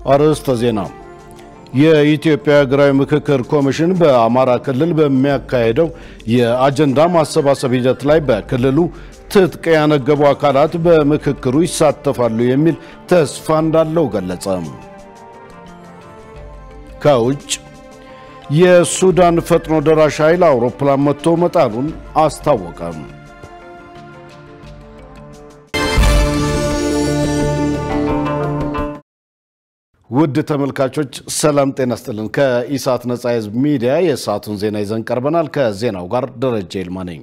አርዕስተ ዜና የኢትዮጵያ ሀገራዊ ምክክር ኮሚሽን በአማራ ክልል በሚያካሄደው የአጀንዳ ማሰባሰብ ሂደት ላይ በክልሉ ትጥቅ ያነገቡ አካላት በምክክሩ ይሳተፋሉ የሚል ተስፋ እንዳለው ገለጸ። ከውጭ የሱዳን ፈጥኖ ደራሽ ኃይል አውሮፕላን መጥቶ መጣሉን አስታወቀ። ውድ ተመልካቾች ሰላም ጤና ይስጥልን። ከኢሳት ነጻ ህዝብ ሚዲያ የሰዓቱን ዜና ይዘን ቀርበናል። ከዜናው ጋር ደረጀ ይልማ ነኝ።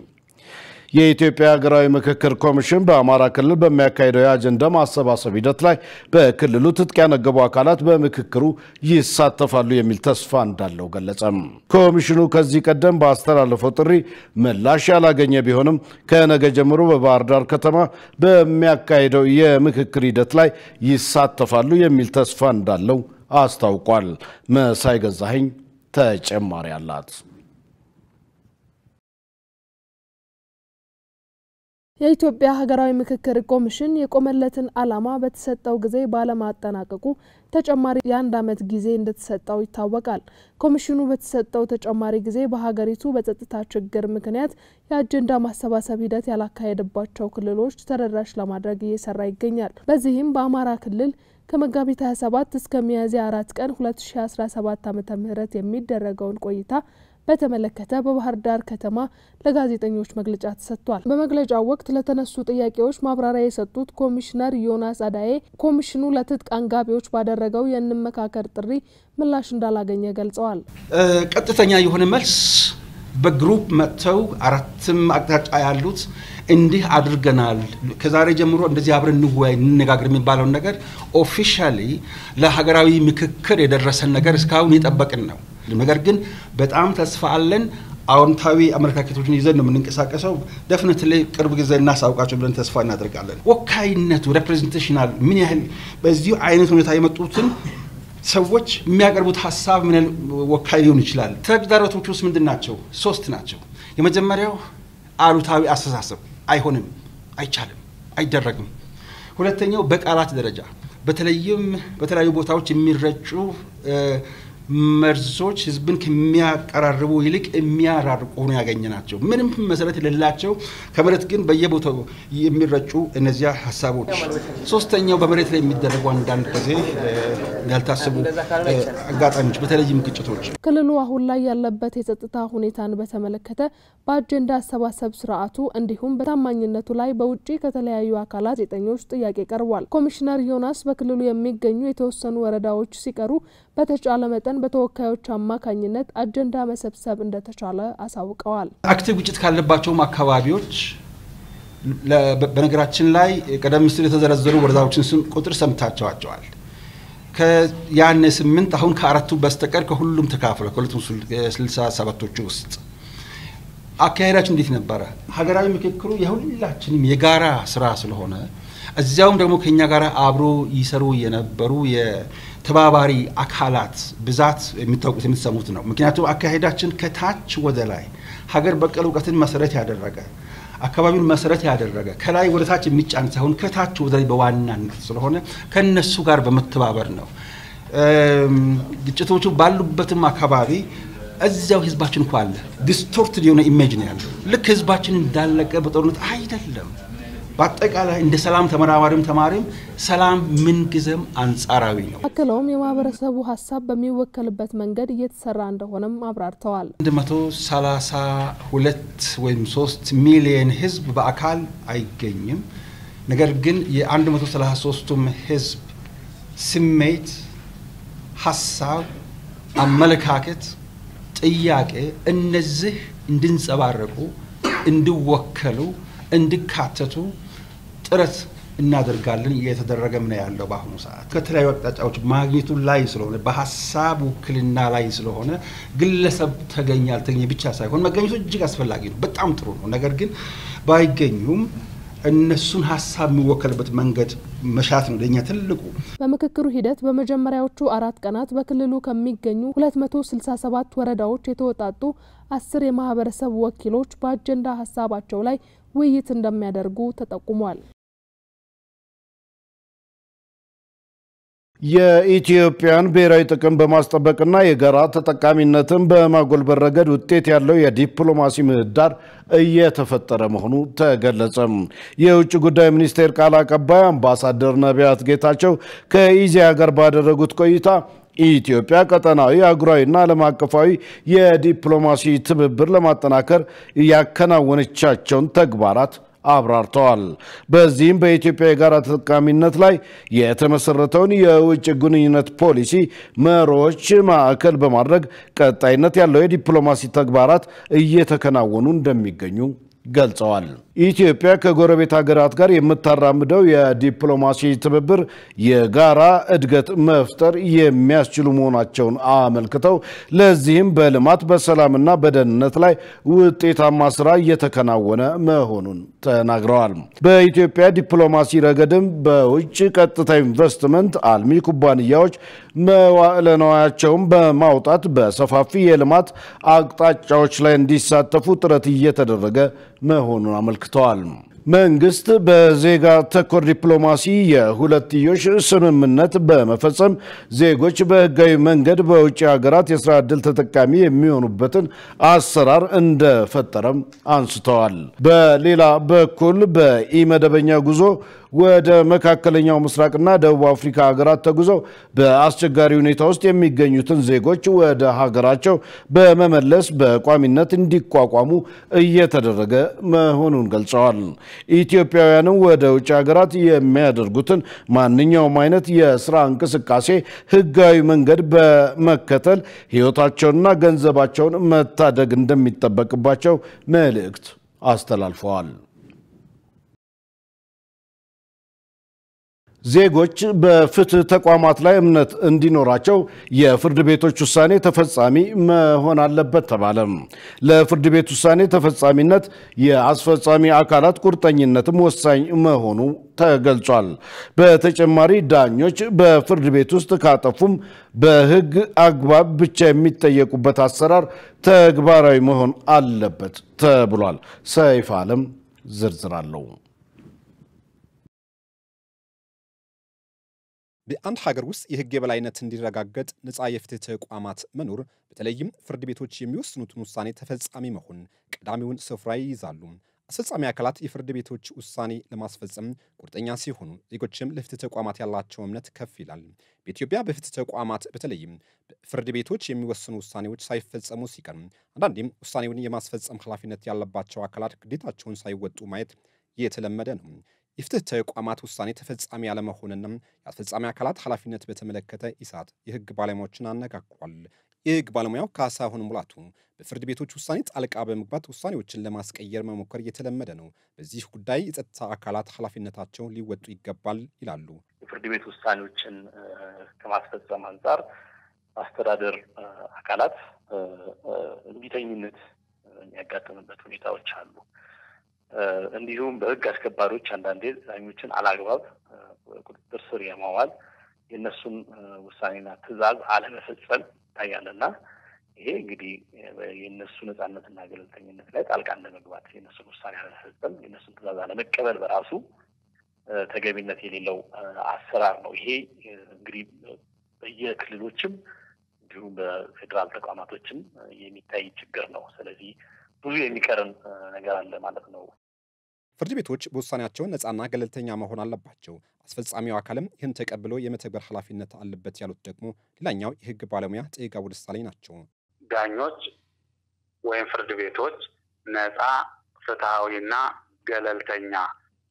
የኢትዮጵያ ሀገራዊ ምክክር ኮሚሽን በአማራ ክልል በሚያካሄደው የአጀንዳ ማሰባሰብ ሂደት ላይ በክልሉ ትጥቅ ያነገቡ አካላት በምክክሩ ይሳተፋሉ የሚል ተስፋ እንዳለው ገለጸ። ኮሚሽኑ ከዚህ ቀደም ባስተላለፈው ጥሪ ምላሽ ያላገኘ ቢሆንም ከነገ ጀምሮ በባህር ዳር ከተማ በሚያካሄደው የምክክር ሂደት ላይ ይሳተፋሉ የሚል ተስፋ እንዳለው አስታውቋል። መሳይ ገዛኸኝ ተጨማሪ አላት። የኢትዮጵያ ሀገራዊ ምክክር ኮሚሽን የቆመለትን ዓላማ በተሰጠው ጊዜ ባለማጠናቀቁ ተጨማሪ የአንድ ዓመት ጊዜ እንደተሰጠው ይታወቃል። ኮሚሽኑ በተሰጠው ተጨማሪ ጊዜ በሀገሪቱ በጸጥታ ችግር ምክንያት የአጀንዳ ማሰባሰብ ሂደት ያላካሄደባቸው ክልሎች ተደራሽ ለማድረግ እየሰራ ይገኛል። በዚህም በአማራ ክልል ከመጋቢት 27 እስከ ሚያዝያ 4 ቀን 2017 ዓ.ም የሚደረገውን ቆይታ በተመለከተ በባህር ዳር ከተማ ለጋዜጠኞች መግለጫ ተሰጥቷል። በመግለጫው ወቅት ለተነሱ ጥያቄዎች ማብራሪያ የሰጡት ኮሚሽነር ዮናስ አዳዬ ኮሚሽኑ ለትጥቅ አንጋቢዎች ባደረገው የንመካከር ጥሪ ምላሽ እንዳላገኘ ገልጸዋል። ቀጥተኛ የሆነ መልስ በግሩፕ መጥተው አራትም አቅጣጫ ያሉት እንዲህ አድርገናል ከዛሬ ጀምሮ እንደዚህ አብረን እንወያይ እንነጋገር የሚባለው ነገር ኦፊሻሊ ለሀገራዊ ምክክር የደረሰን ነገር እስካሁን ይጠበቅን ነው። ነገር ግን በጣም ተስፋ አለን። አዎንታዊ አመለካከቶችን ይዘን ነው የምንንቀሳቀሰው። ዴፊኒትሊ ቅርብ ጊዜ እናሳውቃቸው ብለን ተስፋ እናደርጋለን። ወካይነቱ ሪፕሬዘንቴሽናል ምን ያህል በዚህ አይነት ሁኔታ የመጡትን ሰዎች የሚያቀርቡት ሐሳብ ምን ወካይ ሊሆን ይችላል። ተግዳሮቶቹ ምንድናቸው? 3 ናቸው። የመጀመሪያው አሉታዊ አስተሳሰብ አይሆንም፣ አይቻልም፣ አይደረግም። ሁለተኛው በቃላት ደረጃ በተለይም በተለያዩ ቦታዎች የሚረጩ መርዞች ህዝብን ከሚያቀራርቡ ይልቅ የሚያራርቁ ሆኖ ያገኘናቸው ምንም መሰረት የሌላቸው ከመሬት ግን በየቦታው የሚረጩ እነዚያ ሐሳቦች። ሶስተኛው በመሬት ላይ የሚደረጉ አንዳንድ ጊዜ ያልታሰቡ አጋጣሚዎች በተለይም ግጭቶች። ክልሉ አሁን ላይ ያለበት የጸጥታ ሁኔታን በተመለከተ በአጀንዳ አሰባሰብ ስርዓቱ እንዲሁም በታማኝነቱ ላይ በውጪ ከተለያዩ አካላት ጋዜጠኞች ጥያቄ ቀርቧል። ኮሚሽነር ዮናስ በክልሉ የሚገኙ የተወሰኑ ወረዳዎች ሲቀሩ በተቻለ መጠን በተወካዮች አማካኝነት አጀንዳ መሰብሰብ እንደተቻለ አሳውቀዋል። አክቲቭ ግጭት ካለባቸው አካባቢዎች በነገራችን ላይ ቀደም ሲል የተዘረዘሩ ወረዳዎችን ስም ቁጥር ሰምታችኋል። ከያኔ 8 አሁን ከአራቱ በስተቀር ከሁሉም ተካፍለው ከ267ቶቹ ውስጥ አካሄዳችን እንዴት ነበር? ሀገራዊ ምክክሩ የሁላችንም የጋራ ስራ ስለሆነ እዚያውም ደግሞ ከኛ ጋር አብሮ ይሰሩ የነበሩ የተባባሪ አካላት ብዛት የሚታወቁት የምትሰሙት ነው። ምክንያቱም አካሄዳችን ከታች ወደ ላይ ሀገር በቀል ዕውቀትን መሰረት ያደረገ አካባቢውን መሰረት ያደረገ ከላይ ወደ ታች የሚጫን ሳይሆን ከታች ወደ ላይ በዋናነት ስለሆነ ከነሱ ጋር በመተባበር ነው። ግጭቶቹ ባሉበትም አካባቢ እዚያው ህዝባችን እንኳን አለ ዲስቶርትድ የሆነ ኢሜጅ ነው ያለው። ልክ ህዝባችን እንዳለቀ በጦርነት አይደለም። በአጠቃላይ እንደ ሰላም ተመራማሪም ተማሪም ሰላም ምን ግዘም አንጻራዊ ነው። አከለውም የማህበረሰቡ ሐሳብ በሚወከልበት መንገድ እየተሰራ እንደሆነም አብራርተዋል። 132 ወይም 3 ሚሊዮን ህዝብ በአካል አይገኝም። ነገር ግን የ133ቱም ህዝብ ስሜት፣ ሐሳብ፣ አመለካከት፣ ጥያቄ እነዚህ እንድንጸባረቁ እንዲወከሉ እንዲካተቱ ጥረት እናደርጋለን። እየተደረገም ነው ያለው በአሁኑ ሰዓት ከተለያዩ አቅጣጫዎች ማግኘቱ ላይ ስለሆነ በሐሳብ ውክልና ላይ ስለሆነ ግለሰብ ተገኘ አልተገኘ ብቻ ሳይሆን መገኘቱ እጅግ አስፈላጊ ነው፣ በጣም ጥሩ ነው። ነገር ግን ባይገኙም እነሱን ሐሳብ የሚወከልበት መንገድ መሻት ነው ለኛ ትልቁ። በምክክሩ ሂደት በመጀመሪያዎቹ 4 ቀናት በክልሉ ከሚገኙ 267 ወረዳዎች የተወጣጡ 10 የማህበረሰብ ወኪሎች በአጀንዳ ሐሳባቸው ላይ ውይይት እንደሚያደርጉ ተጠቁሟል። የኢትዮጵያን ብሔራዊ ጥቅም በማስጠበቅና የጋራ ተጠቃሚነትን በማጎልበት ረገድ ውጤት ያለው የዲፕሎማሲ ምህዳር እየተፈጠረ መሆኑ ተገለጸ። የውጭ ጉዳይ ሚኒስቴር ቃል አቀባይ አምባሳደር ነቢያት ጌታቸው ከኢዜአ ጋር ባደረጉት ቆይታ ኢትዮጵያ ቀጠናዊ አህጉራዊና ዓለም አቀፋዊ የዲፕሎማሲ ትብብር ለማጠናከር ያከናወነቻቸውን ተግባራት አብራርተዋል። በዚህም በኢትዮጵያ የጋራ ተጠቃሚነት ላይ የተመሰረተውን የውጭ ግንኙነት ፖሊሲ መርሆች ማዕከል በማድረግ ቀጣይነት ያለው የዲፕሎማሲ ተግባራት እየተከናወኑ እንደሚገኙ ገልጸዋል። ኢትዮጵያ ከጎረቤት ሀገራት ጋር የምታራምደው የዲፕሎማሲ ትብብር የጋራ እድገት መፍጠር የሚያስችሉ መሆናቸውን አመልክተው ለዚህም በልማት በሰላምና በደህንነት ላይ ውጤታማ ስራ እየተከናወነ መሆኑን ተናግረዋል። በኢትዮጵያ ዲፕሎማሲ ረገድም በውጭ ቀጥታ ኢንቨስትመንት አልሚ ኩባንያዎች መዋዕለ ንዋያቸውን በማውጣት በሰፋፊ የልማት አቅጣጫዎች ላይ እንዲሳተፉ ጥረት እየተደረገ መሆኑን አመልክተዋል። መንግስት በዜጋ ተኮር ዲፕሎማሲ የሁለትዮሽ ስምምነት በመፈጸም ዜጎች በህጋዊ መንገድ በውጭ ሀገራት የሥራ ዕድል ተጠቃሚ የሚሆኑበትን አሰራር እንደፈጠረም አንስተዋል። በሌላ በኩል በኢመደበኛ ጉዞ ወደ መካከለኛው ምስራቅና ደቡብ አፍሪካ ሀገራት ተጉዘው በአስቸጋሪ ሁኔታ ውስጥ የሚገኙትን ዜጎች ወደ ሀገራቸው በመመለስ በቋሚነት እንዲቋቋሙ እየተደረገ መሆኑን ገልጸዋል። ኢትዮጵያውያንም ወደ ውጭ ሀገራት የሚያደርጉትን ማንኛውም አይነት የስራ እንቅስቃሴ ህጋዊ መንገድ በመከተል ህይወታቸውንና ገንዘባቸውን መታደግ እንደሚጠበቅባቸው መልእክት አስተላልፈዋል። ዜጎች በፍትህ ተቋማት ላይ እምነት እንዲኖራቸው የፍርድ ቤቶች ውሳኔ ተፈጻሚ መሆን አለበት ተባለ። ለፍርድ ቤት ውሳኔ ተፈጻሚነት የአስፈጻሚ አካላት ቁርጠኝነትም ወሳኝ መሆኑ ተገልጿል። በተጨማሪ ዳኞች በፍርድ ቤት ውስጥ ካጠፉም በህግ አግባብ ብቻ የሚጠየቁበት አሰራር ተግባራዊ መሆን አለበት ተብሏል። ሰይፍ ዓለም ዝርዝር አለው። በአንድ ሀገር ውስጥ የህግ የበላይነት እንዲረጋገጥ ነፃ የፍትህ ተቋማት መኖር በተለይም ፍርድ ቤቶች የሚወስኑትን ውሳኔ ተፈጻሚ መሆን ቀዳሚውን ስፍራ ይይዛሉ። አስፈጻሚ አካላት የፍርድ ቤቶች ውሳኔ ለማስፈጸም ቁርጠኛ ሲሆኑ ዜጎችም ለፍትህ ተቋማት ያላቸው እምነት ከፍ ይላል። በኢትዮጵያ በፍትህ ተቋማት በተለይም ፍርድ ቤቶች የሚወስኑ ውሳኔዎች ሳይፈጸሙ ሲቀር አንዳንዴም ውሳኔውን የማስፈጸም ኃላፊነት ያለባቸው አካላት ግዴታቸውን ሳይወጡ ማየት የተለመደ ነው። የፍትህ ተቋማት ውሳኔ ተፈጻሚ ያለመሆንና የአስፈጻሚ አካላት ኃላፊነት በተመለከተ ኢሳት የህግ ባለሙያዎችን አነጋግሯል። የህግ ባለሙያው ካሳሁን ሙላቱ በፍርድ ቤቶች ውሳኔ ጣልቃ በመግባት ውሳኔዎችን ለማስቀየር መሞከር የተለመደ ነው፣ በዚህ ጉዳይ የጸጥታ አካላት ኃላፊነታቸውን ሊወጡ ይገባል ይላሉ። የፍርድ ቤት ውሳኔዎችን ከማስፈጸም አንጻር አስተዳደር አካላት እምቢተኝነት የሚያጋጥምበት ሁኔታዎች አሉ። እንዲሁም በህግ አስከባሪዎች አንዳንዴ ዳኞችን አላግባብ ቁጥጥር ስር የማዋል የነሱን ውሳኔና ትዕዛዝ አለመፈጸም ይታያልና ይሄ እንግዲህ የነሱ ነፃነትና ገለልተኝነት ላይ ጣልቃ እንደመግባት የነሱን ውሳኔ አለመፈጸም የነሱን ትዕዛዝ አለመቀበል በራሱ ተገቢነት የሌለው አሰራር ነው። ይሄ እንግዲህ በየክልሎችም እንዲሁም በፌደራል ተቋማቶችም የሚታይ ችግር ነው። ስለዚህ ብዙ የሚቀርን ነገር አለ ማለት ነው። ፍርድ ቤቶች በውሳኔያቸው ነፃና ገለልተኛ መሆን አለባቸው። አስፈጻሚው አካልም ይህን ተቀብሎ የመተግበር ኃላፊነት አለበት ያሉት ደግሞ ሌላኛው የህግ ባለሙያ ጥጋቡ ደሳለኝ ናቸው። ዳኞች ወይም ፍርድ ቤቶች ነፃ ፍትሃዊና ገለልተኛ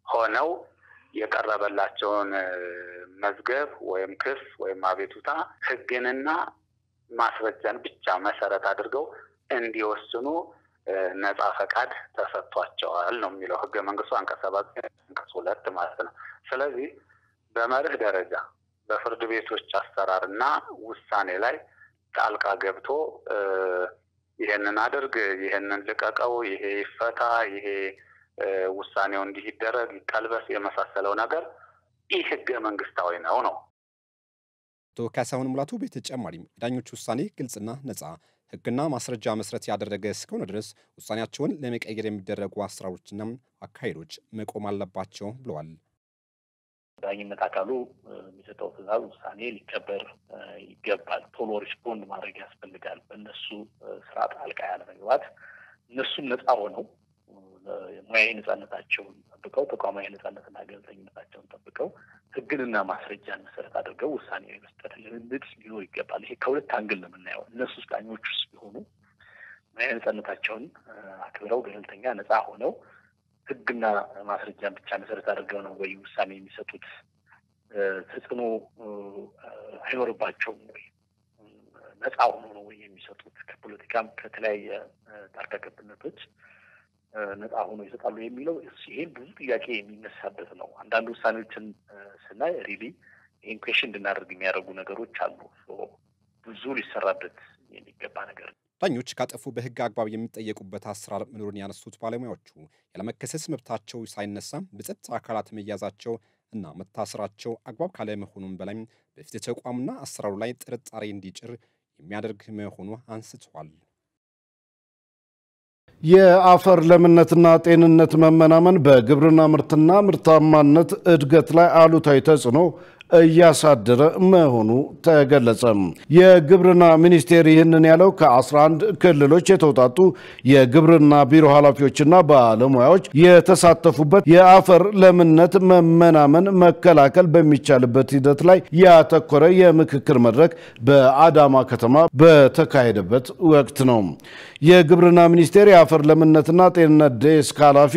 ሆነው የቀረበላቸውን መዝገብ ወይም ክስ ወይም አቤቱታ ህግንና ማስረጃን ብቻ መሰረት አድርገው እንዲወስኑ ነፃ ፈቃድ ተሰጥቷቸዋል ነው የሚለው ህገ መንግስቱ አንቀጽ 7 አንቀጽ 2 ማለት ነው። ስለዚህ በመርህ ደረጃ በፍርድ ቤቶች አሰራርና ውሳኔ ላይ ጣልቃ ገብቶ ይሄንን አድርግ፣ ይሄንን ልቀቀው፣ ይሄ ይፈታ፣ ይሄ ውሳኔው እንዲህ ይደረግ፣ ይቀልበስ የመሳሰለው ነገር ይህ ህገ መንግስታዊ ነው። ካሳሁን ሙላቱ በተጨማሪም ዳኞች ውሳኔ ግልጽና ነፃ ህግና ማስረጃ መሰረት ያደረገ እስከሆነ ድረስ ውሳኔያቸውን ለመቀየር የሚደረጉ አሰራሮችና አካሄዶች መቆም አለባቸው ብለዋል። ዳኝነት አካሉ የሚሰጠው ትዕዛዝ ውሳኔ ሊከበር ይገባል። ቶሎ ሪስፖንድ ማድረግ ያስፈልጋል። በእነሱ ስራ ጣልቃ ያለመግባት እነሱም ነፃ ሆነው ሙያዊ ነፃነታቸውን ጠብቀው ተቋማዊ ነፃነትና ገለልተኝነታቸውን ጠብቀው ሕግንና ማስረጃን መሰረት አድርገው ውሳኔ መስጠት ልምምድ ሊኖር ይገባል። ይሄ ከሁለት አንግል ነው የምናየው። እነሱ ዳኞች ውስጥ ቢሆኑ ሙያዊ ነፃነታቸውን አክብረው ገለልተኛ ነፃ ሆነው ሕግና ማስረጃን ብቻ መሰረት አድርገው ነው ወይ ውሳኔ የሚሰጡት? ተጽዕኖ አይኖርባቸውም ወይ? ነፃ ሆኖ ነው ወይ የሚሰጡት? ከፖለቲካም ከተለያየ ጣልቃ ገብነቶች ነፃ ሆኖ ይሰጣሉ የሚለው ይሄ ብዙ ጥያቄ የሚነሳበት ነው። አንዳንድ ውሳኔዎችን ስናይ ሪሊ ይሄን ኩዌሽን እንድናደርግ የሚያደርጉ ነገሮች አሉ። ብዙ ሊሰራበት የሚገባ ነገር ነው። ዳኞች ካጠፉ በህግ አግባብ የሚጠየቁበት አሰራር መኖሩን ያነሱት ባለሙያዎቹ ያለመከሰስ መብታቸው ሳይነሳ በጸጥታ አካላት መያዛቸው እና መታሰራቸው አግባብ ካለመሆኑም በላይ በፍትህ ተቋምና አሰራሩ ላይ ጥርጣሬ እንዲጭር የሚያደርግ መሆኑ አንስተዋል። የአፈር ለምነትና ጤንነት መመናመን በግብርና ምርትና ምርታማነት እድገት ላይ አሉታዊ ተጽዕኖ እያሳደረ መሆኑ ተገለጸ። የግብርና ሚኒስቴር ይህንን ያለው ከ11 ክልሎች የተውጣጡ የግብርና ቢሮ ኃላፊዎችና ባለሙያዎች የተሳተፉበት የአፈር ለምነት መመናመን መከላከል በሚቻልበት ሂደት ላይ ያተኮረ የምክክር መድረክ በአዳማ ከተማ በተካሄደበት ወቅት ነው። የግብርና ሚኒስቴር የአፈር ለምነትና ጤንነት ዴስክ ኃላፊ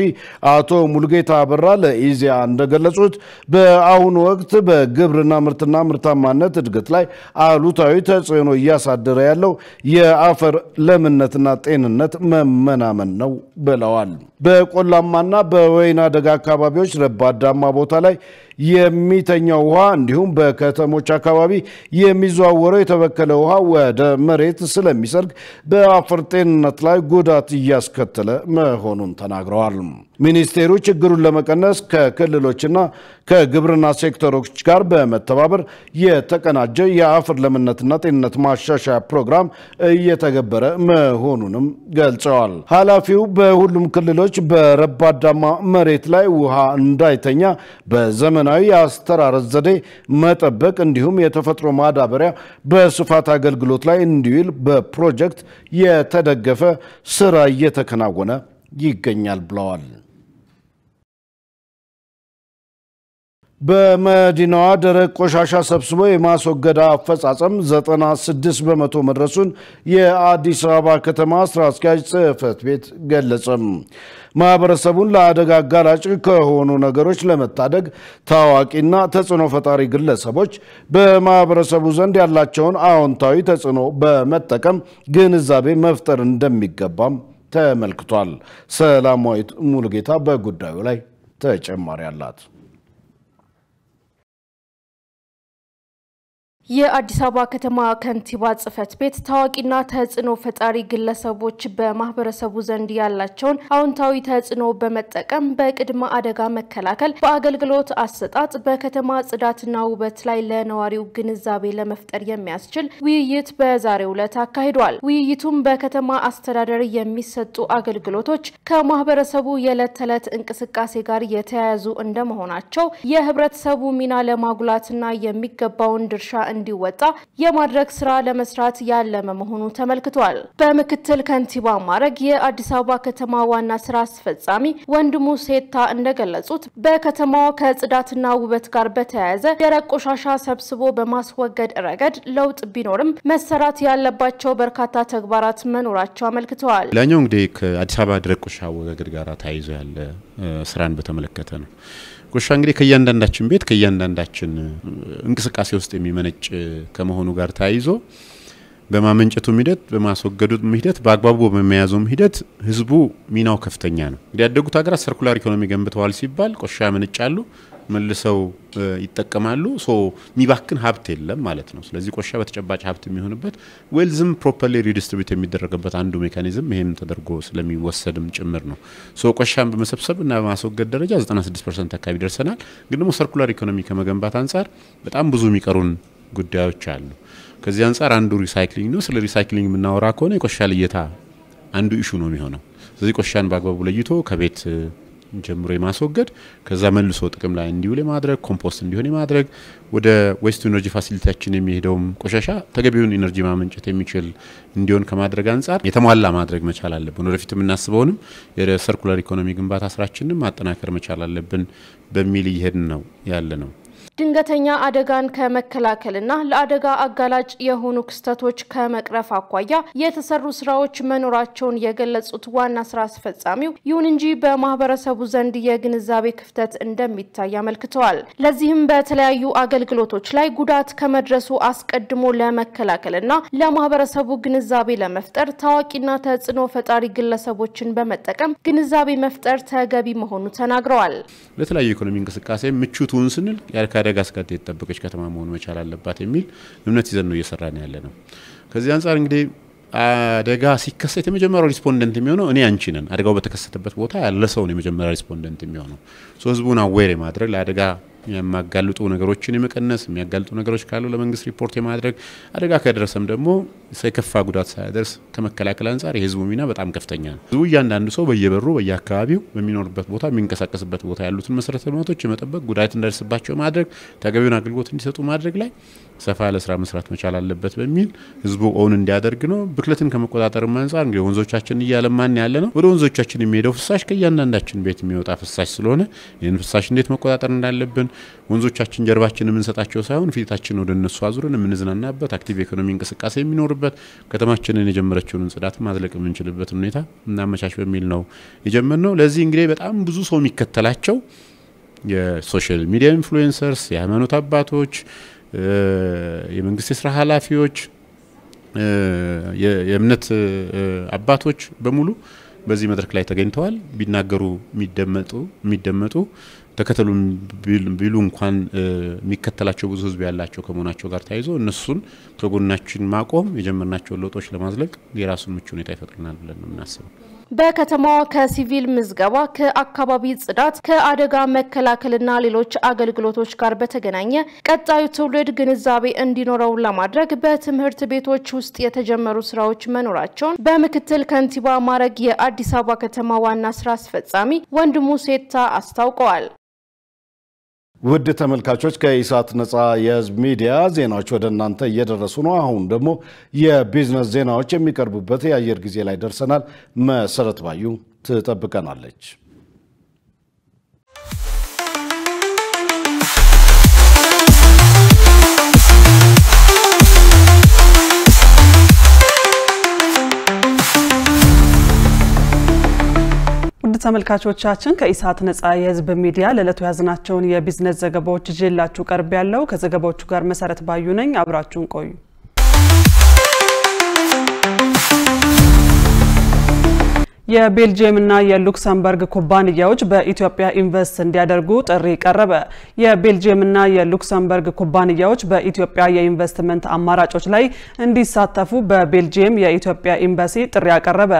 አቶ ሙልጌታ አበራ ለኢዜአ እንደገለጹት በአሁኑ ወቅት በግብርና ምርትና ምርታማነት እድገት ላይ አሉታዊ ተጽዕኖ እያሳደረ ያለው የአፈር ለምነትና ጤንነት መመናመን ነው ብለዋል። በቆላማና በወይና ደጋ አካባቢዎች ረባዳማ ቦታ ላይ የሚተኛው ውሃ እንዲሁም በከተሞች አካባቢ የሚዘዋወረው የተበከለ ውሃ ወደ መሬት ስለሚሰርግ በአፈር ጤንነት ላይ ጉዳት እያስከተለ መሆኑን ተናግረዋል። ሚኒስቴሩ ችግሩን ለመቀነስ ከክልሎችና ከግብርና ሴክተሮች ጋር በመተባበር የተቀናጀ የአፈር ለምነትና ጤንነት ማሻሻያ ፕሮግራም እየተገበረ መሆኑንም ገልጸዋል። ኃላፊው በሁሉም ክልሎች በረባዳማ መሬት ላይ ውሃ እንዳይተኛ በዘመናዊ የአስተራረስ ዘዴ መጠበቅ እንዲሁም የተፈጥሮ ማዳበሪያ በስፋት አገልግሎት ላይ እንዲውል በፕሮጀክት የተደገፈ ስራ እየተከናወነ ይገኛል ብለዋል። በመዲናዋ ደረቅ ቆሻሻ ሰብስቦ የማስወገድ አፈጻጸም 96 በመቶ መድረሱን የአዲስ አበባ ከተማ ስራ አስኪያጅ ጽሕፈት ቤት ገለጸ። ማህበረሰቡን ለአደጋ አጋላጭ ከሆኑ ነገሮች ለመታደግ ታዋቂና ተጽዕኖ ፈጣሪ ግለሰቦች በማህበረሰቡ ዘንድ ያላቸውን አዎንታዊ ተጽዕኖ በመጠቀም ግንዛቤ መፍጠር እንደሚገባም ተመልክቷል። ሰላማዊት ሙሉጌታ በጉዳዩ ላይ ተጨማሪ አላት። የአዲስ አበባ ከተማ ከንቲባ ጽሕፈት ቤት ታዋቂና ተጽዕኖ ፈጣሪ ግለሰቦች በማህበረሰቡ ዘንድ ያላቸውን አዎንታዊ ተጽዕኖ በመጠቀም በቅድመ አደጋ መከላከል፣ በአገልግሎት አሰጣጥ፣ በከተማ ጽዳትና ውበት ላይ ለነዋሪው ግንዛቤ ለመፍጠር የሚያስችል ውይይት በዛሬው ዕለት አካሂዷል። ውይይቱም በከተማ አስተዳደር የሚሰጡ አገልግሎቶች ከማህበረሰቡ የዕለት ተዕለት እንቅስቃሴ ጋር የተያያዙ እንደመሆናቸው የህብረተሰቡ ሚና ለማጉላትና የሚገባውን ድርሻ እንዲወጣ የማድረግ ስራ ለመስራት ያለመ መሆኑ ተመልክቷል። በምክትል ከንቲባ ማዕረግ የአዲስ አበባ ከተማ ዋና ስራ አስፈጻሚ ወንድሙ ሴታ እንደገለጹት በከተማው ከጽዳትና ውበት ጋር በተያያዘ ደረቅ ቆሻሻ ሰብስቦ በማስወገድ ረገድ ለውጥ ቢኖርም መሰራት ያለባቸው በርካታ ተግባራት መኖራቸው አመልክተዋል። ላኛው እንግዲህ ከአዲስ አበባ ደረቅ ቆሻሻ አወጋገድ ጋር ተያይዞ ያለ ስራን በተመለከተ ነው። ቆሻሻ እንግዲህ ከእያንዳንዳችን ቤት ከእያንዳንዳችን እንቅስቃሴ ውስጥ የሚመነጭ ከመሆኑ ጋር ተያይዞ በማመንጨቱ ሂደት በማስወገዱ ሂደት በአግባቡ በመያዙም ሂደት ህዝቡ ሚናው ከፍተኛ ነው። እንግዲህ ያደጉት ሀገራት ሰርኩላር ኢኮኖሚ ገንብተዋል ሲባል ቆሻሻ ያመነጫሉ፣ መልሰው ይጠቀማሉ። ሶ ሚባክን ሀብት የለም ማለት ነው። ስለዚህ ቆሻሻ በተጨባጭ ሀብት የሚሆንበት ዌልዝም ፕሮፐርሊ ሪዲስትሪቢዩት የሚደረግበት አንዱ ሜካኒዝም ይሄም ተደርጎ ስለሚወሰድም ጭምር ነው። ሶ ቆሻሻን በመሰብሰብ እና በማስወገድ ደረጃ 96% አካባቢ ደርሰናል። ግን ደግሞ ሰርኩላር ኢኮኖሚ ከመገንባት አንፃር በጣም ብዙ የሚቀሩን ጉዳዮች አሉ። ከዚህ አንፃር አንዱ ሪሳይክሊንግ ነው። ስለ ሪሳይክሊንግ የምናወራ ከሆነ የቆሻሻ ልየታ አንዱ ኢሹ ነው የሚሆነው። ስለዚህ ቆሻሻን በአግባቡ ለይቶ ከቤት ጀምሮ የማስወገድ ከዛ መልሶ ጥቅም ላይ እንዲውል ማድረግ ኮምፖስት እንዲሆን ማድረግ ወደ ዌስት ኢነርጂ ፋሲሊቲያችን የሚሄደው ቆሻሻ ተገቢውን ኢነርጂ ማመንጨት የሚችል እንዲሆን ከማድረግ አንፃር የተሟላ ማድረግ መቻል አለብን። ወደፊት የምናስበውንም የሰርኩላር ኢኮኖሚ ግንባታ ስራችንን ማጠናከር መቻል አለብን በሚል ይሄድ ነው ያለ ነው። ድንገተኛ አደጋን ከመከላከልና ለአደጋ አጋላጭ የሆኑ ክስተቶች ከመቅረፍ አኳያ የተሰሩ ስራዎች መኖራቸውን የገለጹት ዋና ስራ አስፈጻሚው ይሁን እንጂ በማህበረሰቡ ዘንድ የግንዛቤ ክፍተት እንደሚታይ አመልክተዋል። ለዚህም በተለያዩ አገልግሎቶች ላይ ጉዳት ከመድረሱ አስቀድሞ ለመከላከልና ለማህበረሰቡ ግንዛቤ ለመፍጠር ታዋቂና ተጽዕኖ ፈጣሪ ግለሰቦችን በመጠቀም ግንዛቤ መፍጠር ተገቢ መሆኑን ተናግረዋል። ለተለያዩ ኢኮኖሚ እንቅስቃሴ ምቹቱን ስንል አደጋ ስጋት የተጠበቀች ከተማ መሆን መቻል አለባት የሚል እምነት ይዘን ነው እየሰራን ያለ ነው። ከዚህ አንፃር እንግዲህ አደጋ ሲከሰት የመጀመሪያው ሪስፖንደንት የሚሆነው እኔ አንቺ ነን። አደጋው በተከሰተበት ቦታ ያለ ሰው ነው የመጀመሪያው ሪስፖንደንት የሚሆነው። ህዝቡን አዌር ማድረግ ለአደጋ የሚያጋልጡ ነገሮችን የመቀነስ የሚያጋልጡ ነገሮች ካሉ ለመንግስት ሪፖርት የማድረግ አደጋ ከደረሰም ደግሞ ሳይከፋ ጉዳት ሳይደርስ ከመከላከል አንፃር የህዝቡ ሚና በጣም ከፍተኛ ነው። ህዝቡ እያንዳንዱ ሰው በየበሩ በየአካባቢው በሚኖርበት ቦታ የሚንቀሳቀስበት ቦታ ያሉትን መሰረተ ልማቶች የመጠበቅ ጉዳት እንዳይደርስባቸው ማድረግ ተገቢውን አገልግሎት እንዲሰጡ ማድረግ ላይ ሰፋ ያለ ስራ መስራት መቻል አለበት በሚል ህዝቡ ኦን እንዲያደርግ ነው። ብክለትን ከመቆጣጠር አንፃር እንግዲህ ወንዞቻችን እያለማን ያለ ነው። ወደ ወንዞቻችን የሚሄደው ፍሳሽ ከእያንዳንዳችን ቤት የሚወጣ ፍሳሽ ስለሆነ ይህን ፍሳሽ እንዴት መቆጣጠር እንዳለብን ወንዞቻችን ጀርባችን የምንሰጣቸው ሳይሆን ፊታችን ወደ እነሱ አዙረን የምንዝናናበት አክቲቭ ኢኮኖሚ እንቅስቃሴ የሚኖርበት ከተማችንን የጀመረችውን ጽዳት ማዝለቅ የምንችልበት ሁኔታ እናመቻች በሚል ነው የጀመርነው። ለዚህ እንግዲህ በጣም ብዙ ሰው የሚከተላቸው የሶሻል ሚዲያ ኢንፍሉዌንሰርስ፣ የሃይማኖት አባቶች፣ የመንግስት የስራ ኃላፊዎች፣ የእምነት አባቶች በሙሉ በዚህ መድረክ ላይ ተገኝተዋል። ቢናገሩ የሚደመጡ ተከተሉን ቢሉ እንኳን የሚከተላቸው ብዙ ህዝብ ያላቸው ከመሆናቸው ጋር ታይዞ እነሱን ከጎናችን ማቆም የጀመርናቸው ለውጦች ለማዝለቅ የራሱን ምቹ ሁኔታ ይፈጥርናል ብለን ነው የምናስበው። በከተማዋ ከሲቪል ምዝገባ ከአካባቢ ጽዳት ከአደጋ መከላከልና ሌሎች አገልግሎቶች ጋር በተገናኘ ቀጣዩ ትውልድ ግንዛቤ እንዲኖረው ለማድረግ በትምህርት ቤቶች ውስጥ የተጀመሩ ስራዎች መኖራቸውን በምክትል ከንቲባ ማዕረግ የአዲስ አበባ ከተማ ዋና ስራ አስፈጻሚ ወንድሙ ሴታ አስታውቀዋል። ውድ ተመልካቾች ከኢሳት ነጻ የህዝብ ሚዲያ ዜናዎች ወደ እናንተ እየደረሱ ነው። አሁን ደግሞ የቢዝነስ ዜናዎች የሚቀርቡበት የአየር ጊዜ ላይ ደርሰናል። መሰረት ባዩ ትጠብቀናለች። ተመልካቾቻችን ከኢሳት ነጻ የህዝብ ሚዲያ ለለቱ ያዝናቸውን የቢዝነስ ዘገባዎች ይዤላችሁ ቀርብ ያለው ከዘገባዎቹ ጋር መሰረት ባዩ ነኝ። አብራችሁን ቆዩ። የቤልጂየም እና የሉክሰምበርግ ኩባንያዎች በኢትዮጵያ ኢንቨስት እንዲያደርጉ ጥሪ ቀረበ። የቤልጂየም እና የሉክሰምበርግ ኩባንያዎች በኢትዮጵያ የኢንቨስትመንት አማራጮች ላይ እንዲሳተፉ በቤልጂየም የኢትዮጵያ ኤምባሲ ጥሪ አቀረበ።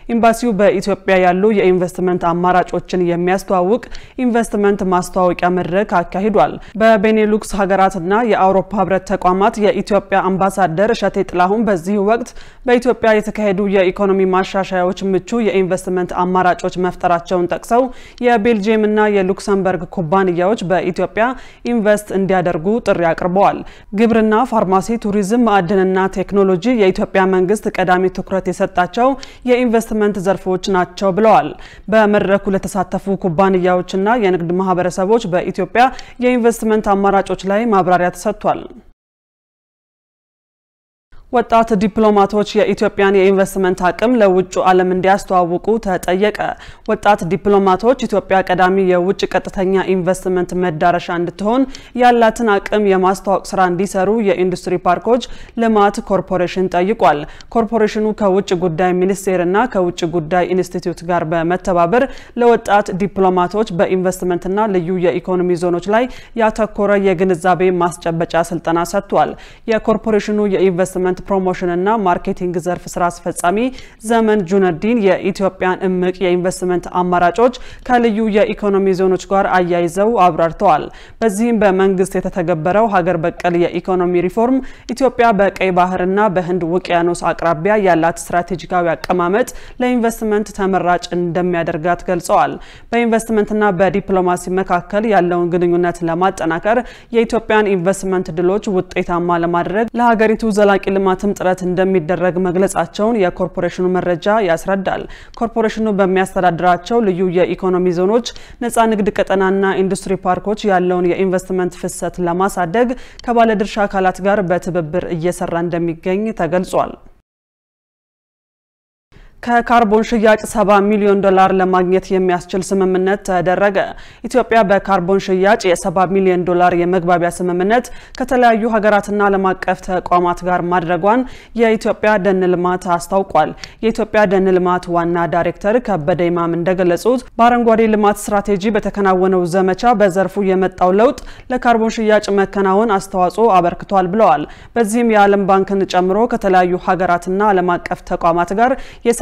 ኤምባሲው በኢትዮጵያ ያሉ የኢንቨስትመንት አማራጮችን የሚያስተዋውቅ ኢንቨስትመንት ማስተዋወቂያ መድረክ አካሂዷል። በቤኔሉክስ ሀገራትና የአውሮፓ ህብረት ተቋማት የኢትዮጵያ አምባሳደር እሸቴ ጥላሁን በዚህ ወቅት በኢትዮጵያ የተካሄዱ የኢኮኖሚ ማሻሻያዎች ምቹ ኢንቨስትመንት አማራጮች መፍጠራቸውን ጠቅሰው የቤልጂየም እና የሉክሰምበርግ ኩባንያዎች በኢትዮጵያ ኢንቨስት እንዲያደርጉ ጥሪ አቅርበዋል። ግብርና፣ ፋርማሲ፣ ቱሪዝም፣ ማዕድንና ቴክኖሎጂ የኢትዮጵያ መንግስት ቀዳሚ ትኩረት የሰጣቸው የኢንቨስትመንት ዘርፎች ናቸው ብለዋል። በመድረኩ ለተሳተፉ ኩባንያዎችና የንግድ ማህበረሰቦች በኢትዮጵያ የኢንቨስትመንት አማራጮች ላይ ማብራሪያ ተሰጥቷል። ወጣት ዲፕሎማቶች የኢትዮጵያን የኢንቨስትመንት አቅም ለውጭ ዓለም እንዲያስተዋውቁ ተጠየቀ። ወጣት ዲፕሎማቶች ኢትዮጵያ ቀዳሚ የውጭ ቀጥተኛ ኢንቨስትመንት መዳረሻ እንድትሆን ያላትን አቅም የማስተዋወቅ ስራ እንዲሰሩ የኢንዱስትሪ ፓርኮች ልማት ኮርፖሬሽን ጠይቋል። ኮርፖሬሽኑ ከውጭ ጉዳይ ሚኒስቴርና ከውጭ ጉዳይ ኢንስቲትዩት ጋር በመተባበር ለወጣት ዲፕሎማቶች በኢንቨስትመንትና ልዩ የኢኮኖሚ ዞኖች ላይ ያተኮረ የግንዛቤ ማስጨበጫ ስልጠና ሰጥቷል። የኮርፖሬሽኑ የኢንቨስትመንት ፕሮሞሽንና ማርኬቲንግ ዘርፍ ስራ አስፈጻሚ ዘመን ጁነዲን የኢትዮጵያን እምቅ የኢንቨስትመንት አማራጮች ከልዩ የኢኮኖሚ ዞኖች ጋር አያይዘው አብራርተዋል። በዚህም በመንግስት የተተገበረው ሀገር በቀል የኢኮኖሚ ሪፎርም ኢትዮጵያ በቀይ ባህርና በህንድ ውቅያኖስ አቅራቢያ ያላት ስትራቴጂካዊ አቀማመጥ ለኢንቨስትመንት ተመራጭ እንደሚያደርጋት ገልጸዋል። በኢንቨስትመንትና በዲፕሎማሲ መካከል ያለውን ግንኙነት ለማጠናከር የኢትዮጵያን ኢንቨስትመንት ድሎች ውጤታማ ለማድረግ ለሀገሪቱ ዘላቂ ልማትም ጥረት እንደሚደረግ መግለጻቸውን የኮርፖሬሽኑ መረጃ ያስረዳል። ኮርፖሬሽኑ በሚያስተዳድራቸው ልዩ የኢኮኖሚ ዞኖች ነፃ ንግድ ቀጠናና ኢንዱስትሪ ፓርኮች ያለውን የኢንቨስትመንት ፍሰት ለማሳደግ ከባለድርሻ አካላት ጋር በትብብር እየሰራ እንደሚገኝ ተገልጿል። ከካርቦን ሽያጭ $70 ሚሊዮን ለማግኘት የሚያስችል ስምምነት ተደረገ። ኢትዮጵያ በካርቦን ሽያጭ የ$70 ሚሊዮን የመግባቢያ ስምምነት ከተለያዩ ሀገራትና ዓለም አቀፍ ተቋማት ጋር ማድረጓን የኢትዮጵያ ደን ልማት አስታውቋል። የኢትዮጵያ ደን ልማት ዋና ዳይሬክተር ከበደ ኢማም እንደገለጹት በአረንጓዴ ልማት ስትራቴጂ በተከናወነው ዘመቻ በዘርፉ የመጣው ለውጥ ለካርቦን ሽያጭ መከናወን አስተዋጽኦ አበርክቷል ብለዋል። በዚህም የዓለም ባንክን ጨምሮ ከተለያዩ ሀገራትና ዓለም አቀፍ ተቋማት ጋር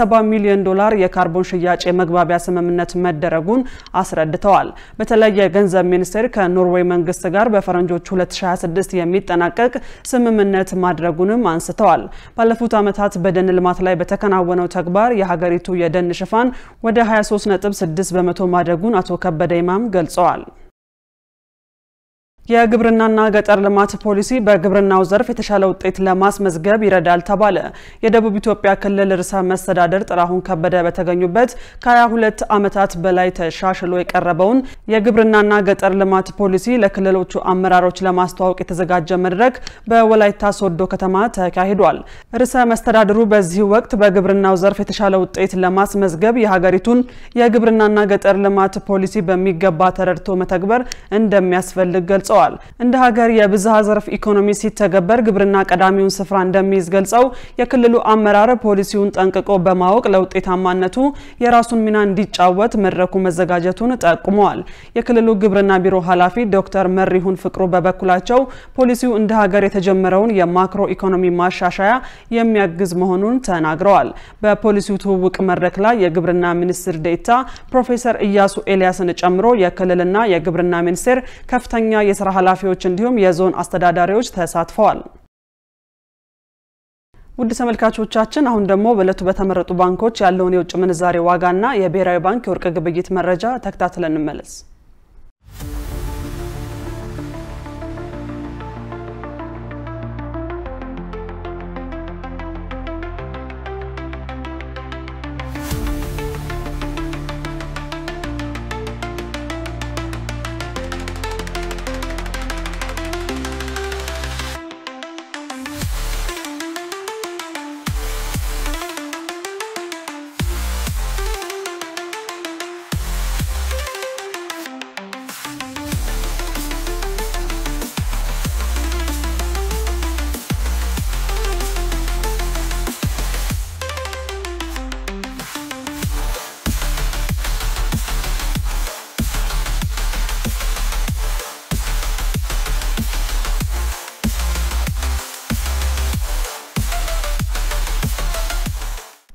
$70 ሚሊዮን የካርቦን ሽያጭ የመግባቢያ ስምምነት መደረጉን አስረድተዋል። በተለይ የገንዘብ ሚኒስቴር ከኖርዌይ መንግስት ጋር በፈረንጆቹ 2026 የሚጠናቀቅ ስምምነት ማድረጉንም አንስተዋል። ባለፉት ዓመታት በደን ልማት ላይ በተከናወነው ተግባር የሀገሪቱ የደን ሽፋን ወደ 23.6% ማደጉን አቶ ከበደ ኢማም ገልጸዋል። የግብርናና ገጠር ልማት ፖሊሲ በግብርናው ዘርፍ የተሻለ ውጤት ለማስመዝገብ ይረዳል ተባለ። የደቡብ ኢትዮጵያ ክልል ርዕሰ መስተዳድር ጥራሁን ከበደ በተገኙበት ከ22 ዓመታት በላይ ተሻሽሎ የቀረበውን የግብርናና ገጠር ልማት ፖሊሲ ለክልሎቹ አመራሮች ለማስተዋወቅ የተዘጋጀ መድረክ በወላይታ ሶዶ ከተማ ተካሂዷል። ርዕሰ መስተዳድሩ በዚህ ወቅት በግብርናው ዘርፍ የተሻለ ውጤት ለማስመዝገብ የሀገሪቱን የግብርናና ገጠር ልማት ፖሊሲ በሚገባ ተረድቶ መተግበር እንደሚያስፈልግ ገልጸዋል። እንደ ሀገር የብዝሃ ዘርፍ ኢኮኖሚ ሲተገበር ግብርና ቀዳሚውን ስፍራ እንደሚይዝ ገልጸው የክልሉ አመራር ፖሊሲውን ጠንቅቆ በማወቅ ለውጤታማነቱ የራሱን ሚና እንዲጫወት መድረኩ መዘጋጀቱን ጠቁመዋል። የክልሉ ግብርና ቢሮ ኃላፊ ዶክተር መሪሁን ፍቅሩ በበኩላቸው ፖሊሲው እንደ ሀገር የተጀመረውን የማክሮ ኢኮኖሚ ማሻሻያ የሚያግዝ መሆኑን ተናግረዋል። በፖሊሲው ትውውቅ መድረክ ላይ የግብርና ሚኒስትር ዴኤታ ፕሮፌሰር ኢያሱ ኤልያስን ጨምሮ የክልልና የግብርና ሚኒስቴር ከፍተኛ የስራ ኃላፊዎች እንዲሁም የዞን አስተዳዳሪዎች ተሳትፈዋል። ውድ ተመልካቾቻችን አሁን ደግሞ በእለቱ በተመረጡ ባንኮች ያለውን የውጭ ምንዛሬ ዋጋና የብሔራዊ ባንክ የወርቅ ግብይት መረጃ ተከታትለን እንመለስ።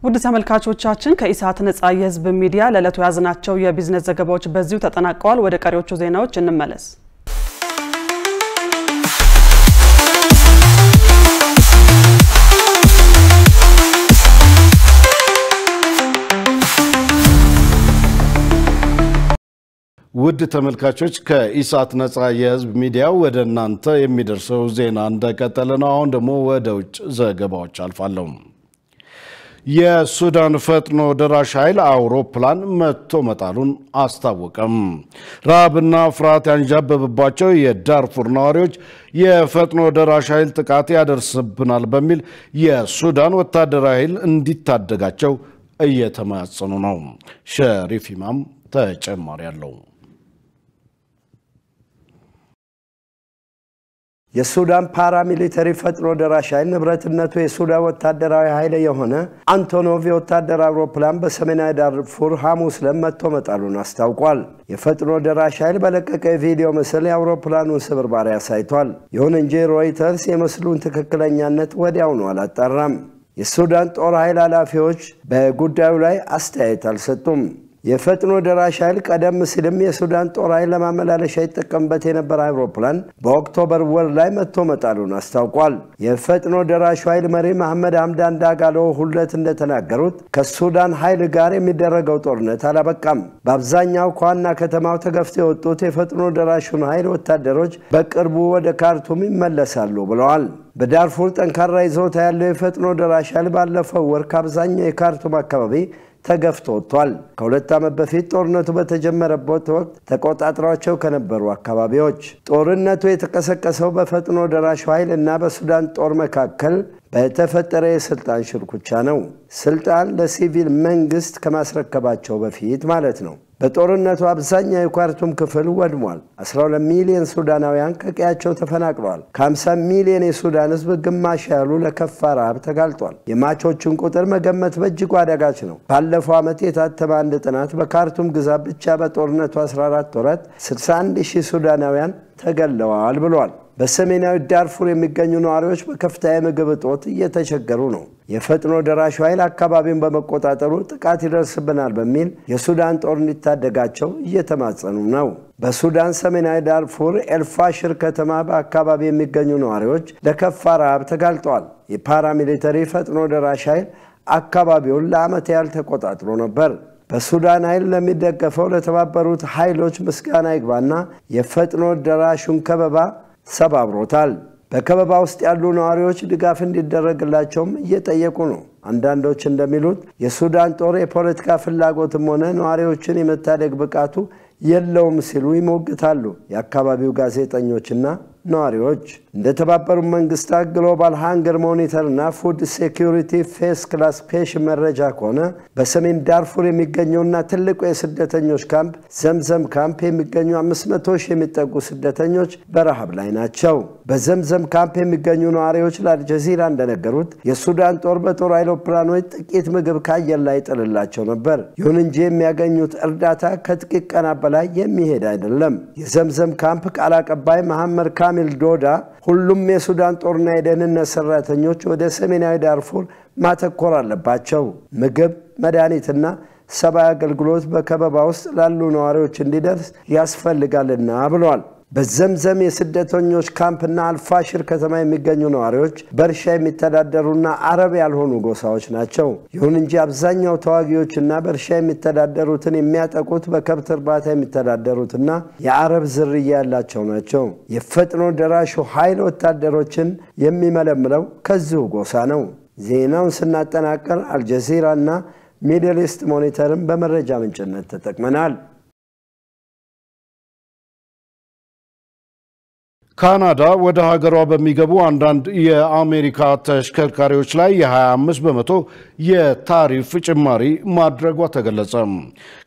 ውድ ተመልካቾቻችን ከኢሳት ነጻ የህዝብ ሚዲያ ለለቱ ያዝናቸው የቢዝነስ ዘገባዎች በዚሁ ተጠናቀዋል። ወደ ቀሪዎቹ ዜናዎች እንመለስ። ውድ ተመልካቾች ከኢሳት ነጻ የህዝብ ሚዲያ ወደ እናንተ የሚደርሰው ዜና እንደቀጠለ ነው። አሁን ደግሞ ወደ ውጭ ዘገባዎች አልፋለሁ። የሱዳን ፈጥኖ ደራሽ ኃይል አውሮፕላን መጥቶ መጣሉን አስታወቀም። ራብና ፍርሃት ያንዣበበባቸው የዳርፉር ነዋሪዎች የፈጥኖ ደራሽ ኃይል ጥቃት ያደርስብናል በሚል የሱዳን ወታደራዊ ኃይል እንዲታደጋቸው እየተማጸኑ ነው። ሸሪፍ ኢማም ተጨማሪ ያለው የሱዳን ፓራሚሊተሪ ፈጥኖ ደራሽ ኃይል ንብረትነቱ የሱዳን ወታደራዊ ኃይል የሆነ አንቶኖቭ የወታደር አውሮፕላን በሰሜናዊ ዳርፉር ሐሙስ ዕለት መትቶ መጣሉን አስታውቋል። የፈጥኖ ደራሽ ኃይል በለቀቀ ቪዲዮ ምስል የአውሮፕላኑን ስብርባሪ አሳይቷል። ይሁን እንጂ ሮይተርስ የምስሉን ትክክለኛነት ወዲያውኑ አላጣራም። የሱዳን ጦር ኃይል ኃላፊዎች በጉዳዩ ላይ አስተያየት አልሰጡም። የፈጥኖ ደራሽ ኃይል ቀደም ሲልም የሱዳን ጦር ኃይል ለማመላለሻ ይጠቀምበት የነበረ አውሮፕላን በኦክቶበር ወር ላይ መትቶ መጣሉን አስታውቋል። የፈጥኖ ደራሽ ኃይል መሪ መሐመድ ሐምዳን ዳጋሎ ሁለት እንደተናገሩት ከሱዳን ኃይል ጋር የሚደረገው ጦርነት አላበቃም። በአብዛኛው ከዋና ከተማው ተገፍተው የወጡት የፈጥኖ ደራሹን ኃይል ወታደሮች በቅርቡ ወደ ካርቱም ይመለሳሉ ብለዋል። በዳርፉር ጠንካራ ይዞታ ያለው የፈጥኖ ደራሽ ኃይል ባለፈው ወር ከአብዛኛው የካርቱም አካባቢ ተገፍቶ ወጥቷል። ከሁለት ዓመት በፊት ጦርነቱ በተጀመረበት ወቅት ተቆጣጥሯቸው ከነበሩ አካባቢዎች ጦርነቱ የተቀሰቀሰው በፈጥኖ ደራሽ ኃይል እና በሱዳን ጦር መካከል በተፈጠረ የስልጣን ሽኩቻ ነው። ስልጣን ለሲቪል መንግስት ከማስረከባቸው በፊት ማለት ነው። በጦርነቱ አብዛኛው የካርቱም ክፍል ወድሟል። 12 ሚሊዮን ሱዳናውያን ከቀያቸው ተፈናቅለዋል። ከ50 ሚሊዮን የሱዳን ህዝብ ግማሽ ያሉ ለከፋ ረሃብ ተጋልጧል። የሟቾቹን ቁጥር መገመት በእጅጉ አዳጋች ነው። ባለፈው ዓመት የታተመ አንድ ጥናት በካርቱም ግዛት ብቻ በጦርነቱ 14 ወራት 61,000 ሱዳናውያን ተገለዋል ብሏል። በሰሜናዊ ዳርፉር የሚገኙ ነዋሪዎች በከፍተኛ የምግብ እጦት እየተቸገሩ ነው። የፈጥኖ ደራሽ ኃይል አካባቢውን በመቆጣጠሩ ጥቃት ይደርስብናል በሚል የሱዳን ጦር እንዲታደጋቸው እየተማጸኑ ነው። በሱዳን ሰሜናዊ ዳርፉር ኤልፋሽር ከተማ በአካባቢ የሚገኙ ነዋሪዎች ለከፋ ረሃብ ተጋልጠዋል። የፓራሚሊተሪ ፈጥኖ ደራሽ ኃይል አካባቢውን ለዓመት ያህል ተቆጣጥሮ ነበር። በሱዳን ኃይል ለሚደገፈው ለተባበሩት ኃይሎች ምስጋና ይግባና የፈጥኖ ደራሹን ከበባ ሰባብሮታል። በከበባ ውስጥ ያሉ ነዋሪዎች ድጋፍ እንዲደረግላቸውም እየጠየቁ ነው። አንዳንዶች እንደሚሉት የሱዳን ጦር የፖለቲካ ፍላጎትም ሆነ ነዋሪዎችን የመታደግ ብቃቱ የለውም ሲሉ ይሞግታሉ። የአካባቢው ጋዜጠኞችና ነዋሪዎች እንደተባበሩት መንግስታት ግሎባል ሃንገር ሞኒተር እና ፉድ ሴኩሪቲ ፌስ ክላሲፊኬሽን መረጃ ከሆነ በሰሜን ዳርፉር የሚገኘውና ትልቁ የስደተኞች ካምፕ ዘምዘም ካምፕ የሚገኙ 500,000 የሚጠጉ ስደተኞች በረሃብ ላይ ናቸው። በዘምዘም ካምፕ የሚገኙ ነዋሪዎች ለአልጀዚራ እንደነገሩት የሱዳን ጦር በጦር አይሮፕላኖች ጥቂት ምግብ ከአየር ላይ ጥልላቸው ነበር። ይሁን እንጂ የሚያገኙት እርዳታ ከጥቂት ቀናት በላይ የሚሄድ አይደለም። የዘምዘም ካምፕ ቃል አቀባይ መሐመድ ካሚል ዶዳ ሁሉም የሱዳን ጦርና የደህንነት ሰራተኞች ወደ ሰሜናዊ ዳርፉር ማተኮር አለባቸው፣ ምግብ፣ መድኃኒትና ሰብአዊ አገልግሎት በከበባ ውስጥ ላሉ ነዋሪዎች እንዲደርስ ያስፈልጋልና ብለዋል። በዘምዘም የስደተኞች ካምፕና አልፋሽር ከተማ የሚገኙ ነዋሪዎች በእርሻ የሚተዳደሩና አረብ ያልሆኑ ጎሳዎች ናቸው። ይሁን እንጂ አብዛኛው ተዋጊዎችና በእርሻ የሚተዳደሩትን የሚያጠቁት በከብት እርባታ የሚተዳደሩትና የአረብ ዝርያ ያላቸው ናቸው። የፈጥኖ ደራሹ ኃይል ወታደሮችን የሚመለምለው ከዚሁ ጎሳ ነው። ዜናውን ስናጠናቀር አልጀዚራና ሚድል ኢስት ሞኒተርን በመረጃ ምንጭነት ተጠቅመናል። ካናዳ ወደ ሀገሯ በሚገቡ አንዳንድ የአሜሪካ ተሽከርካሪዎች ላይ የ25 በመቶ የታሪፍ ጭማሪ ማድረጓ ተገለጸ።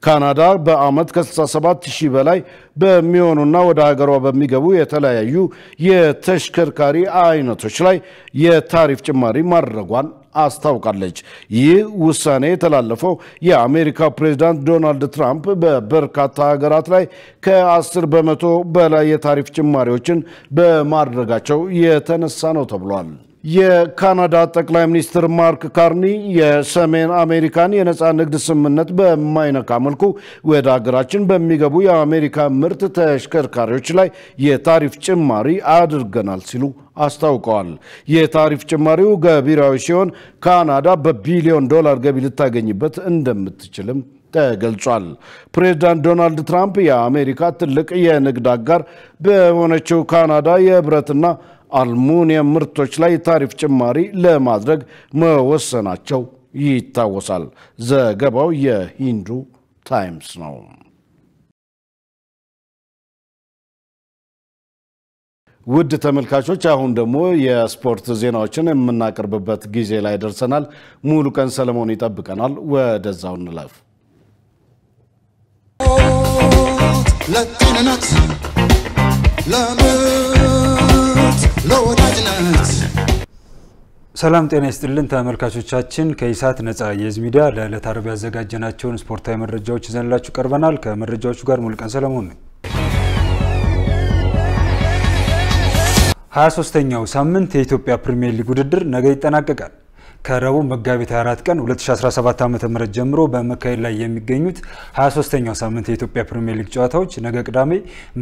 ካናዳ በአመት ከ67,000 በላይ በሚሆኑና ወደ ሀገሯ በሚገቡ የተለያዩ የተሽከርካሪ አይነቶች ላይ የታሪፍ ጭማሪ ማድረጓን አስታውቃለች። ይህ ውሳኔ የተላለፈው የአሜሪካ ፕሬዝዳንት ዶናልድ ትራምፕ በበርካታ ሀገራት ላይ ከ10 በመቶ በላይ የታሪፍ ጭማሪዎችን በማድረጋቸው የተነሳ ነው ተብሏል። የካናዳ ጠቅላይ ሚኒስትር ማርክ ካርኒ የሰሜን አሜሪካን የነፃ ንግድ ስምምነት በማይነካ መልኩ ወደ ሀገራችን በሚገቡ የአሜሪካ ምርት ተሽከርካሪዎች ላይ የታሪፍ ጭማሪ አድርገናል ሲሉ አስታውቀዋል። የታሪፍ ጭማሪው ገቢራዊ ሲሆን ካናዳ በቢሊዮን ዶላር ገቢ ልታገኝበት እንደምትችልም ተገልጿል። ፕሬዝዳንት ዶናልድ ትራምፕ የአሜሪካ ትልቅ የንግድ አጋር በሆነችው ካናዳ የብረትና አልሙኒየም ምርቶች ላይ ታሪፍ ጭማሪ ለማድረግ መወሰናቸው ይታወሳል። ዘገባው የሂንዱ ታይምስ ነው። ውድ ተመልካቾች አሁን ደግሞ የስፖርት ዜናዎችን የምናቀርብበት ጊዜ ላይ ደርሰናል። ሙሉ ቀን ሰለሞን ይጠብቀናል። ወደዛው እንለፍ። ለወዳጅነት ሰላም ጤና ይስጥልን ተመልካቾቻችን ከኢሳት ነጻ የህዝብ ሚዲያ ለዕለተ ዓርብ ያዘጋጀናቸውን ስፖርታዊ መረጃዎች ይዘንላችሁ ቀርበናል። ከመረጃዎቹ ጋር ሙሉቀን ሰለሞን ነኝ። 23ኛው ሳምንት የኢትዮጵያ ፕሪሚየር ሊግ ውድድር ነገ ይጠናቀቃል። ከረቡዕ መጋቢት 24 ቀን 2017 ዓ.ም ጀምሮ በመካሄድ ላይ የሚገኙት 23ኛው ሳምንት የኢትዮጵያ ፕሪሚየር ሊግ ጨዋታዎች ነገ ቅዳሜ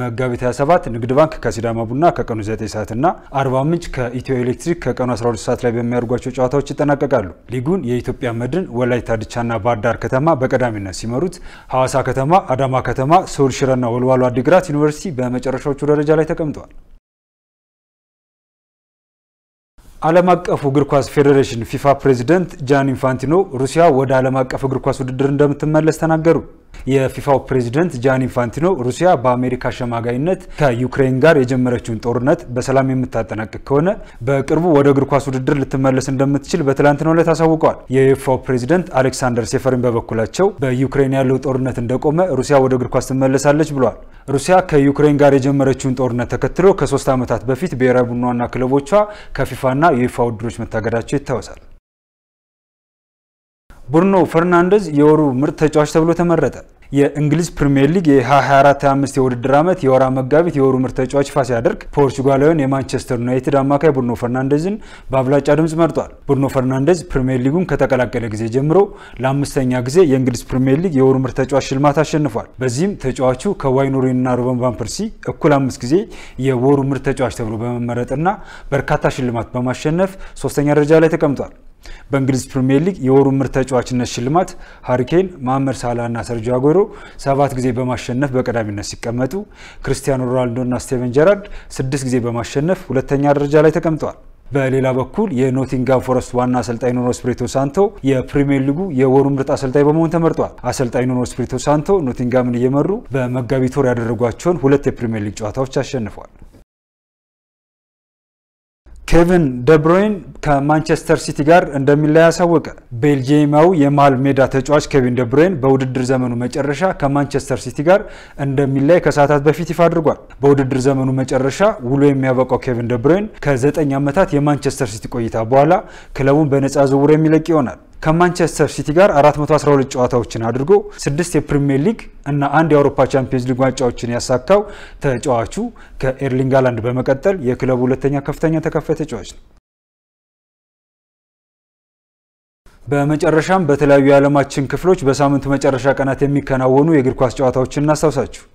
መጋቢት 27 ንግድ ባንክ ከሲዳማ ቡና ከቀኑ 9 ሰዓት እና አርባ ምንጭ ከኢትዮ ኤሌክትሪክ ከቀኑ 12 ሰዓት ላይ በሚያደርጓቸው ጨዋታዎች ይጠናቀቃሉ። ሊጉን የኢትዮጵያ መድን፣ ወላይታ ድቻና ባህር ዳር ከተማ በቀዳሚነት ሲመሩት፣ ሐዋሳ ከተማ፣ አዳማ ከተማ፣ ሶል ሽረና ወልዋሎ አዲግራት ዩኒቨርሲቲ በመጨረሻዎቹ ደረጃ ላይ ተቀምጠዋል። ዓለም አቀፉ እግር ኳስ ፌዴሬሽን ፊፋ ፕሬዚደንት ጃኒ ኢንፋንቲኖ ሩሲያ ወደ ዓለም አቀፍ እግር ኳስ ውድድር እንደምትመለስ ተናገሩ። የፊፋው ፕሬዚደንት ጃኒ ኢንፋንቲኖ ሩሲያ በአሜሪካ አሸማጋይነት ከዩክሬን ጋር የጀመረችውን ጦርነት በሰላም የምታጠናቅቅ ከሆነ በቅርቡ ወደ እግር ኳስ ውድድር ልትመለስ እንደምትችል በትላንትናው ዕለት አሳውቀዋል። የፊፋው ፕሬዚደንት አሌክሳንደር ሴፈሪን በበኩላቸው በዩክሬን ያለው ጦርነት እንደቆመ ሩሲያ ወደ እግር ኳስ ትመለሳለች ብለዋል። ሩሲያ ከዩክሬን ጋር የጀመረችውን ጦርነት ተከትሎ ከ3 ዓመታት በፊት ብሔራዊ ቡድኗና ክለቦቿ ከፊፋና የዩኤፋ ውድድሮች መታገዳቸው ይታወሳል። ብሩኖ ፈርናንዴዝ የወሩ ምርጥ ተጫዋች ተብሎ ተመረጠ። የእንግሊዝ ፕሪሚየር ሊግ የ24-25 የውድድር ዓመት የወራ መጋቢት የወሩ ምርጥ ተጫዋች ይፋ ሲያደርግ ፖርቹጋላዊውን የማንቸስተር ዩናይትድ አማካይ ብሩኖ ፈርናንዴዝን በአብላጫ ድምጽ መርጧል። ብሩኖ ፈርናንዴዝ ፕሪሚየር ሊጉን ከተቀላቀለ ጊዜ ጀምሮ ለ5ኛ ጊዜ የእንግሊዝ ፕሪሚየር ሊግ የወሩ ምርጥ ተጫዋች ሽልማት አሸንፏል። በዚህም ተጫዋቹ ከዋይን ሩኒና ሩበን ቫን ፐርሲ እኩል 5 ጊዜ የወሩ ምርጥ ተጫዋች ተብሎ በመመረጥና በርካታ ሽልማት በማሸነፍ 3ኛ ደረጃ ላይ ተቀምጧል። በእንግሊዝ ፕሪሚየር ሊግ የወሩ ምርጥ ተጫዋችነት ሽልማት ሃሪ ኬን፣ መሐመድ ሳላህ እና ሰርጂዮ አጉዌሮ 7 ጊዜ በማሸነፍ በቀዳሚነት ሲቀመጡ ክሪስቲያኖ ሮናልዶ እና ስቴቨን ጀራርድ 6 ጊዜ በማሸነፍ 2ኛ ደረጃ ላይ ተቀምጠዋል። በሌላ በኩል የኖቲንጋም ፎረስት ዋና አሰልጣኝ ኑኖ ስፒሪቶ ሳንቶ የፕሪሚየር ሊጉ የወሩ ምርጥ አሰልጣኝ በመሆን ተመርጧል። አሰልጣኝ ኑኖ ስፒሪቶ ሳንቶ ኖቲንጋምን እየመሩ በመጋቢት ወር ያደረጓቸውን 2 የፕሪሚየር ሊግ ጨዋታዎች አሸንፈዋል። ኬቪን ደብሮይን ከማንቸስተር ሲቲ ጋር እንደሚለያ ያሳወቀ። ቤልጂየማዊ የመሃል ሜዳ ተጫዋች ኬቪን ደብሮይን በውድድር ዘመኑ መጨረሻ ከማንቸስተር ሲቲ ጋር እንደሚለያ ከሰዓታት በፊት ይፋ አድርጓል። በውድድር ዘመኑ መጨረሻ ውሎ የሚያበቃው ኬቪን ደብሮይን ከ9 ዓመታት የማንቸስተር ሲቲ ቆይታ በኋላ ክለቡን በነፃ ዝውውር የሚለቅ ይሆናል። ከማንቸስተር ሲቲ ጋር 412 ጨዋታዎችን አድርጎ 6 የፕሪሚየር ሊግ እና 1 የአውሮፓ ቻምፒየንስ ሊግ ዋንጫዎችን ያሳካው ተጫዋቹ ከኤርሊንግ ሃላንድ በመቀጠል የክለቡ ሁለተኛ ከፍተኛ ተከፋይ ተጫዋች ነው። በመጨረሻም በተለያዩ የዓለማችን ክፍሎች በሳምንቱ መጨረሻ ቀናት የሚከናወኑ የእግር ኳስ ጨዋታዎችን እናስታውሳችሁ።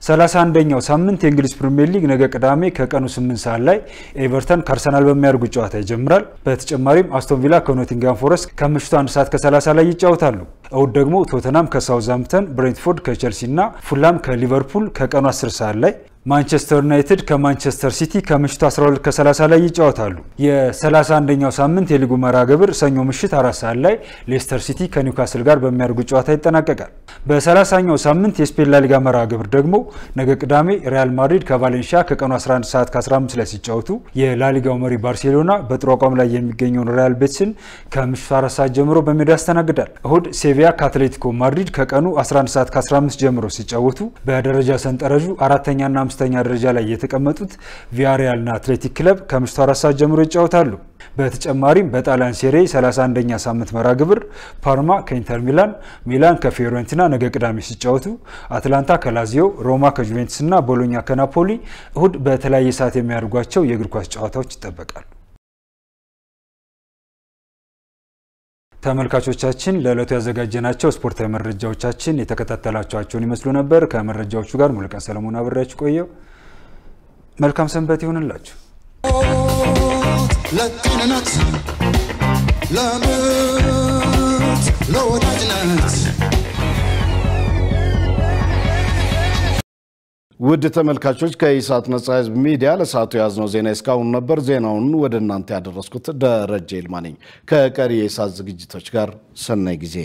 31ኛው ሳምንት የእንግሊዝ ፕሪሚየር ሊግ ነገ ቅዳሜ ከቀኑ 8 ሰዓት ላይ ኤቨርተን ከአርሰናል በሚያደርጉት ጨዋታ ይጀምራል። በተጨማሪም አስቶን ቪላ ከኖቲንጋም ፎረስት ከምሽቱ 1 ሰዓት ከ30 ላይ ይጫወታሉ። እሁድ ደግሞ ቶተናም ከሳውዝሃምፕተን፣ ብሬንትፎርድ ከቼልሲ እና ፉላም ከሊቨርፑል ከቀኑ 10 ሰዓት ላይ፣ ማንቸስተር ዩናይትድ ከማንቸስተር ሲቲ ከምሽቱ 12 ከ30 ላይ ይጫወታሉ። የ31ኛው ሳምንት የሊጉ መርሃ ግብር ሰኞ ምሽት 4 ሰዓት ላይ ሌስተር ሲቲ ከኒውካስል ጋር በሚያደርጉት ጨዋታ ይጠናቀቃል። በ30ኛው ሳምንት የስፔን ላሊጋ መርሃ ግብር ደግሞ ነገ ቅዳሜ ሪያል ማድሪድ ከቫሌንሺያ ከቀኑ 11 ሰዓት ከ15 ላይ ሲጫወቱ፣ የላሊጋው መሪ ባርሴሎና በጥሩ አቋም ላይ የሚገኘውን ሪያል ቤቲስን ከምሽቱ 4 ሰዓት ጀምሮ በሜዳው ያስተናግዳል። እሁድ ሴቪያ ከአትሌቲኮ ማድሪድ ከቀኑ 11 ሰዓት ከ15 ጀምሮ ሲጫወቱ፣ በደረጃ ሰንጠረዡ 4ኛና 5ኛ ደረጃ ላይ የተቀመጡት ቪያሪያል እና አትሌቲክ ክለብ ከምሽቱ 4 ሰዓት ጀምሮ ይጫወታሉ። በተጨማሪም በጣሊያን ሴሪ 31ኛ ሳምንት መርሃ ግብር ፓርማ ከኢንተር ሚላን፣ ሚላን ከፊዮሬንቲና ነገ ቅዳሜ ሲጫወቱ፣ አትላንታ ከላዚዮ፣ ሮማ ከጁቬንቱስ እና ቦሎኛ ከናፖሊ እሁድ በተለያየ ሰዓት የሚያደርጓቸው የእግር ኳስ ጨዋታዎች ይጠበቃሉ። ተመልካቾቻችን ለዕለቱ ያዘጋጀናቸው ስፖርታዊ መረጃዎቻችን የተከታተላችኋቸውን ይመስሉ ነበር። ከመረጃዎቹ ጋር ሙሉቀን ሰለሞን አብሬያችሁ ቆየው። መልካም ሰንበት ይሁንላችሁ። ለጤንነት ለምርት ለወዳጅነት ውድ ተመልካቾች ከኢሳት ነጻ ህዝብ ሚዲያ ለሰዓቱ ያዝነው ዜና እስካሁን ነበር። ዜናውን ወደ እናንተ ያደረስኩት ደረጀ ይልማ ነኝ። ከቀሪ የኢሳት ዝግጅቶች ጋር ሰናይ ጊዜ